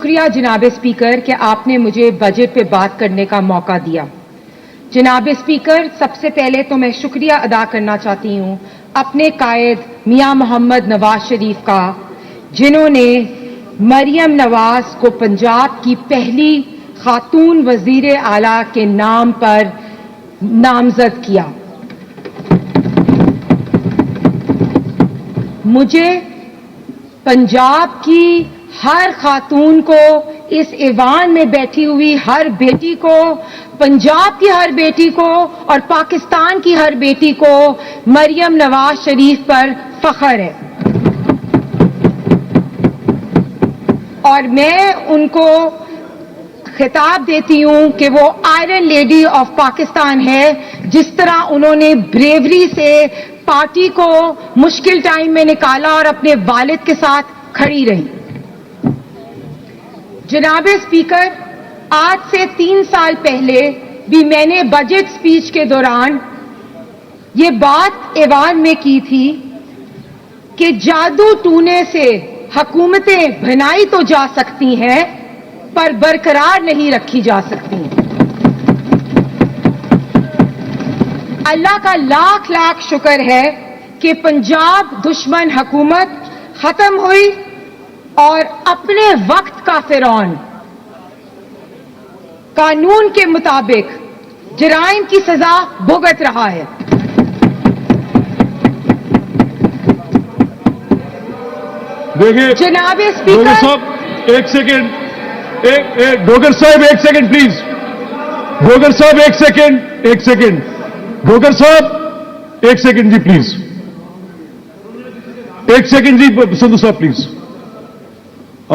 شکریہ جناب اسپیکر کہ آپ نے مجھے بجٹ پہ بات کرنے کا موقع دیا. جناب اسپیکر، سب سے پہلے تو میں شکریہ ادا کرنا چاہتی ہوں اپنے قائد میاں محمد نواز شریف کا، جنہوں نے مریم نواز کو پنجاب کی پہلی خاتون وزیر اعلیٰ کے نام پر نامزد کیا. مجھے پنجاب کی ہر خاتون کو، اس ایوان میں بیٹھی ہوئی ہر بیٹی کو، پنجاب کی ہر بیٹی کو اور پاکستان کی ہر بیٹی کو مریم نواز شریف پر فخر ہے. اور میں ان کو خطاب دیتی ہوں کہ وہ آئرن لیڈی آف پاکستان ہے. جس طرح انہوں نے بریوری سے پارٹی کو مشکل ٹائم میں نکالا اور اپنے والد کے ساتھ کھڑی رہی. جناب اسپیکر، آج سے 3 سال پہلے بھی میں نے بجٹ سپیچ کے دوران یہ بات ایوان میں کی تھی کہ جادو ٹونے سے حکومتیں بنائی تو جا سکتی ہیں پر برقرار نہیں رکھی جا سکتی. اللہ کا لاکھ لاکھ شکر ہے کہ پنجاب دشمن حکومت ختم ہوئی اور اپنے وقت کا فرعون قانون کے مطابق جرائم کی سزا بھگت رہا ہے. دیکھیے جناب ڈوگر اسپیکر، صاحب ایک سیکنڈ، ڈوگر صاحب ایک سیکنڈ پلیز. ڈوگر صاحب ایک سیکنڈ. ڈوگر صاحب ایک سیکنڈ جی پلیز. ایک سیکنڈ جی سندھو صاحب پلیز.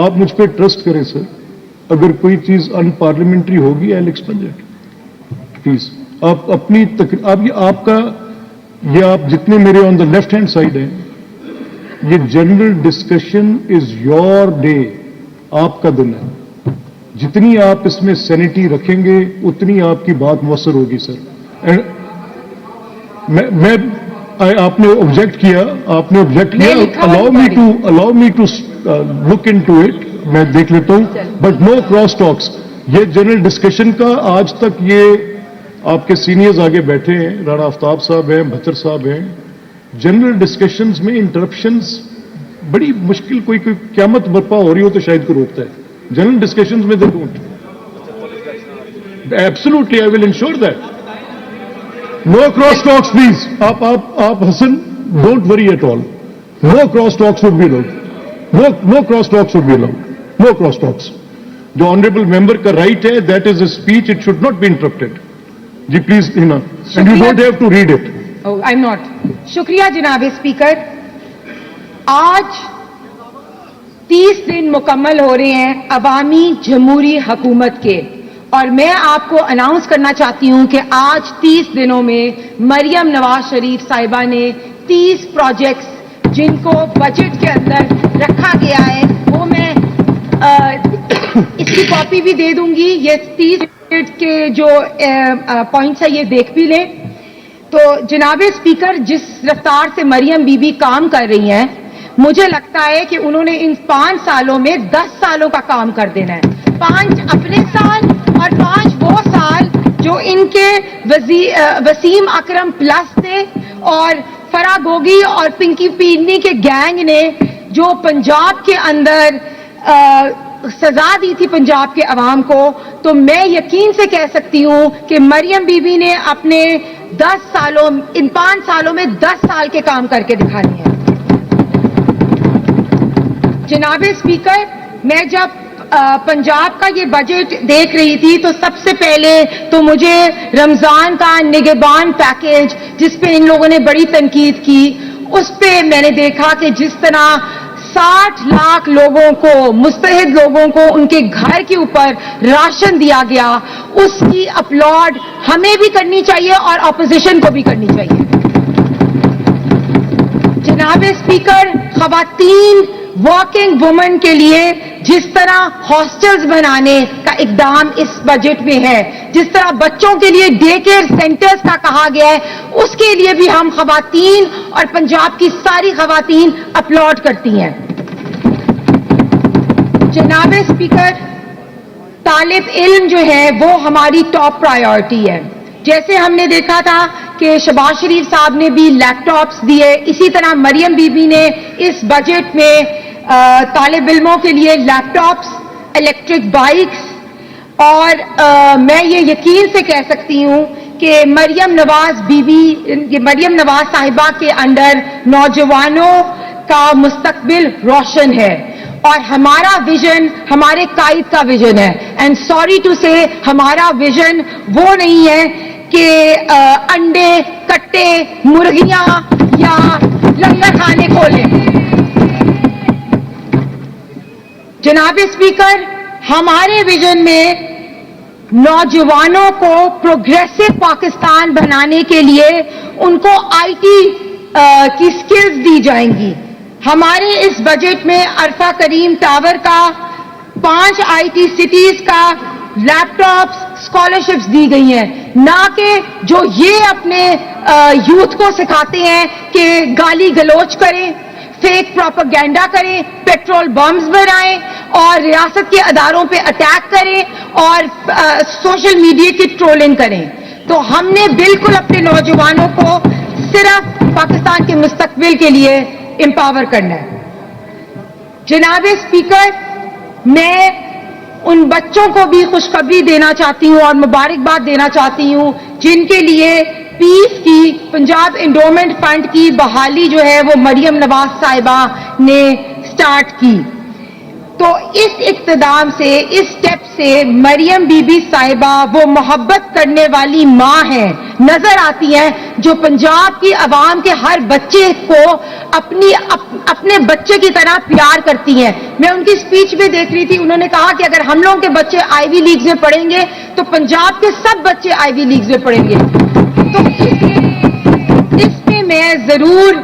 آپ مجھ پہ ٹرسٹ کریں سر. اگر کوئی چیز ان پارلیمنٹری ہوگی آئی ول ایکسپنج اٹ پلیز. آپ اپنی آپ کا یہ آپ جتنے میرے آن دا لیفٹ ہینڈ سائڈ ہیں، یہ general discussion is your day. آپ کا دن ہے. جتنی آپ اس میں سینٹی رکھیں گے اتنی آپ کی بات مؤثر ہوگی سر. میں آپ نے آبجیکٹ کیا allow me to look into it. میں دیکھ لیتا ہوں بٹ نو کراس ٹاکس. یہ جنرل ڈسکشن کا آج تک یہ آپ کے سینئرز آگے بیٹھے ہیں، رانا آفتاب صاحب ہیں، بھچر صاحب ہیں. جنرل ڈسکشنز میں انٹرپشنز بڑی مشکل، کوئی قیامت برپا ہو رہی ہو تو شاید کو روکتا ہے. جنرل ڈسکشنز میں they don't. Absolutely I will ensure that. No cross talks please. آپ Hasan don't worry at all. No cross talks would be allowed. No cross talks would be allowed. No cross talks. جو honourable member کا right ہے that is a speech. It should not be interrupted. جی please Hina. And you don't have to read it. I am not. شکریہ جناب speaker. آج 30 دن مکمل ہو رہے ہیں عوامی جمہوری حکومت کے، اور میں آپ کو اناؤنس کرنا چاہتی ہوں کہ آج 30 دنوں میں مریم نواز شریف صاحبہ نے 30 پروجیکٹس جن کو بجٹ کے اندر رکھا گیا ہے، وہ میں اس کی کاپی بھی دے دوں گی. یہ 30 کے جو پوائنٹس ہیں یہ دیکھ بھی لیں. تو جناب اسپیکر، جس رفتار سے مریم بی بی کام کر رہی ہیں، مجھے لگتا ہے کہ انہوں نے ان 5 سالوں میں 10 سالوں کا کام کر دینا ہے. 5 اپنے سال اور 5 وہ سال جو ان کے وسیم اکرم پلس تھے اور فرا گوگی اور پنکی پیڈنی کے گینگ نے جو پنجاب کے اندر سزا دی تھی پنجاب کے عوام کو. تو میں یقین سے کہہ سکتی ہوں کہ مریم بی بی نے اپنے 10 سالوں، ان 5 سالوں میں 10 سال کے کام کر کے دکھا دیے ہیں. جناب اسپیکر، میں جب پنجاب کا یہ بجٹ دیکھ رہی تھی تو سب سے پہلے تو مجھے رمضان کا نگہبان پیکیج، جس پہ ان لوگوں نے بڑی تنقید کی، اس پہ میں نے دیکھا کہ جس طرح 60 لاکھ لوگوں کو، مستحق لوگوں کو ان کے گھر کے اوپر راشن دیا گیا، اس کی اپلوڈ ہمیں بھی کرنی چاہیے اور اپوزیشن کو بھی کرنی چاہیے. جناب اسپیکر، خواتین ورکنگ وومن کے لیے جس طرح ہاسٹلز بنانے کا اقدام اس بجٹ میں ہے، جس طرح بچوں کے لیے ڈے کیئر سینٹرز کا کہا گیا ہے، اس کے لیے بھی ہم خواتین اور پنجاب کی ساری خواتین اپلوڈ کرتی ہیں. जनाब स्पीकर, तालिब इल्म जो है वो हमारी टॉप प्रायोरिटी है। जैसे हमने देखा था कि शहबाज शरीफ साहब ने भी लैपटॉप्स दिए, इसी तरह मरियम बीबी ने इस बजट में तालिब इल्मों के लिए लैपटॉप्स, इलेक्ट्रिक बाइक्स और मैं ये यकीन से कह सकती हूँ कि मरियम नवाज साहिबा के अंडर नौजवानों का मुस्तकबिल रोशन है और हमारा विजन हमारे कायद का विजन है। एंड सॉरी टू से हमारा विजन वो नहीं है कि अंडे, कट्टे, मुर्गियां या लंगर खाने खोलें। जनाब स्पीकर, हमारे विजन में नौजवानों को प्रोग्रेसिव पाकिस्तान बनाने के लिए उनको आईटी की स्किल्स दी जाएंगी। हमारे इस बजट में अरफा करीम टावर का 5 आईटी सिटीज का लैपटॉप्स, स्कॉलरशिप्स दी गई हैं, ना कि जो ये अपने यूथ को सिखाते हैं कि गाली गलोच करें, फेक प्रोपेगेंडा करें, पेट्रोल बम्स बनाएं और रियासत के अदारों पे अटैक करें और सोशल मीडिया की ट्रोलिंग करें। तो हमने बिल्कुल अपने नौजवानों को सिर्फ पाकिस्तान के मुस्तकबिल के लिए एम्पावर करना है। जनाब स्पीकर, मैं उन बच्चों को भी खुशखबरी देना चाहती हूं और मुबारकबाद देना चाहती हूं जिनके लिए पीस की पंजाब एंडोमेंट फंड की बहाली जो है वो मरियम नवाज साहिबा ने स्टार्ट की। तो इस इक़्तिदाम से, इस स्टेप से मरियम बीबी साहिबा वो मोहब्बत करने वाली माँ हैं, नजर आती हैं जो पंजाब की आवाम के हर बच्चे को अपने बच्चे की तरह प्यार करती हैं। मैं उनकी स्पीच में देख रही थी, उन्होंने कहा कि अगर हम लोगों के बच्चे आईवी लीग्स में पढ़ेंगे तो पंजाब के सब बच्चे आईवी लीग्स में पढ़ेंगे। तो इसमें मैं जरूर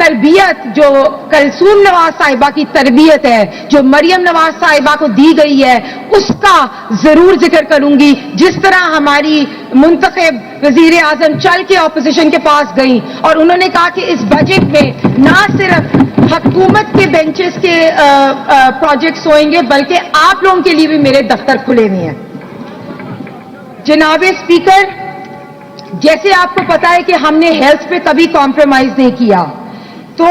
तरबियत जो कलसूम नवाज साहिबा की तरबियत है, जो मरियम नवाज साहिबा को दी गई है, उसका जरूर जिक्र करूंगी। जिस तरह हमारी मुंतखब वजीर आजम चल के ऑपोजिशन के पास गई और उन्होंने कहा कि इस बजट में ना सिर्फ हुकूमत के बेंचेस के प्रोजेक्ट्स होंगे बल्कि आप लोगों के लिए भी मेरे दफ्तर खुले हुए हैं। जनाब स्पीकर, जैसे आपको पता है कि हमने हेल्थ पे कभी कॉम्प्रोमाइज नहीं किया, तो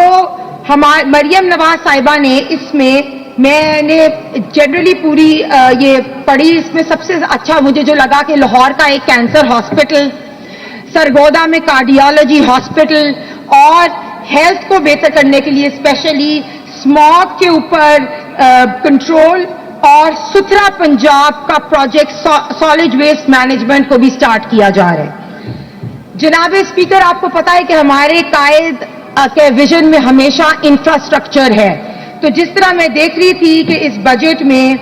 मरियम नवाज साहिबा ने इसमें, मैंने जनरली पूरी ये पढ़ी, इसमें सबसे अच्छा मुझे जो लगा कि लाहौर का एक कैंसर हॉस्पिटल, सरगोदा में कार्डियोलॉजी हॉस्पिटल और हेल्थ को बेहतर करने के लिए स्पेशली स्मॉग के ऊपर कंट्रोल और सुथरा पंजाब का प्रोजेक्ट सॉलिड वेस्ट मैनेजमेंट को भी स्टार्ट किया जा रहा है। जनाब स्पीकर, आपको पता है कि हमारे कायद के विजन में हमेशा इंफ्रास्ट्रक्चर है। तो जिस तरह मैं देख रही थी कि इस बजट में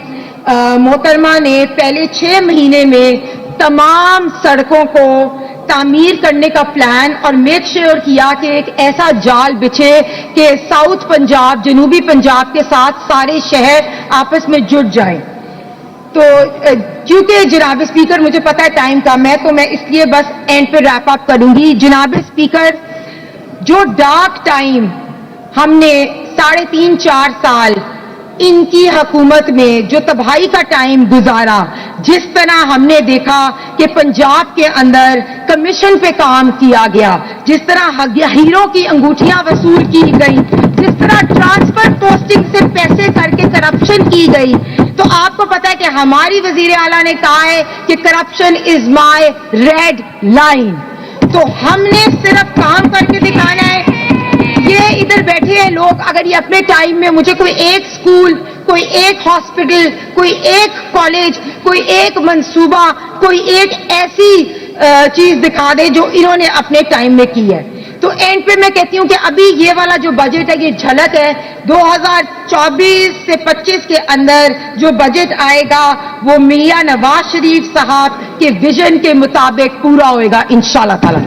मोहतरमा ने पहले 6 महीने में तमाम सड़कों को तामीर करने का प्लान और मेक श्योर किया कि एक ऐसा जाल बिछे कि साउथ पंजाब, जनूबी पंजाब के साथ सारे शहर आपस में जुड़ जाएं। तो क्योंकि जनाब स्पीकर मुझे पता है टाइम कम है, तो मैं इसलिए बस एंड पे रैप अप करूंगी। जनाब स्पीकर, जो डार्क टाइम हमने 3.5-4 साल इनकी हुकूमत में जो तबाही का टाइम गुजारा, जिस तरह हमने देखा कि पंजाब के अंदर कमीशन पे काम किया गया, जिस तरह हीरो की अंगूठियां वसूल की गई, जिस तरह ट्रांसफर पोस्टिंग से पैसे करके करप्शन की गई, तो आपको पता है कि हमारी वजीर आला ने कहा है कि corruption is my red line. तो हमने सिर्फ काम करके दिखाना है। ये इधर बैठे हैं लोग, अगर ये अपने टाइम में मुझे कोई एक स्कूल, कोई एक हॉस्पिटल, कोई एक कॉलेज, कोई एक मंसूबा, कोई एक ऐसी चीज दिखा दे जो इन्होंने अपने टाइम में की है। तो एंड पे मैं कहती हूं कि अभी ये वाला जो बजट है ये झलक है। 2024 से 25 के अंदर जो बजट आएगा वो मियां नवाज शरीफ साहब के विजन के मुताबिक पूरा होएगा इंशाअल्लाह ताला।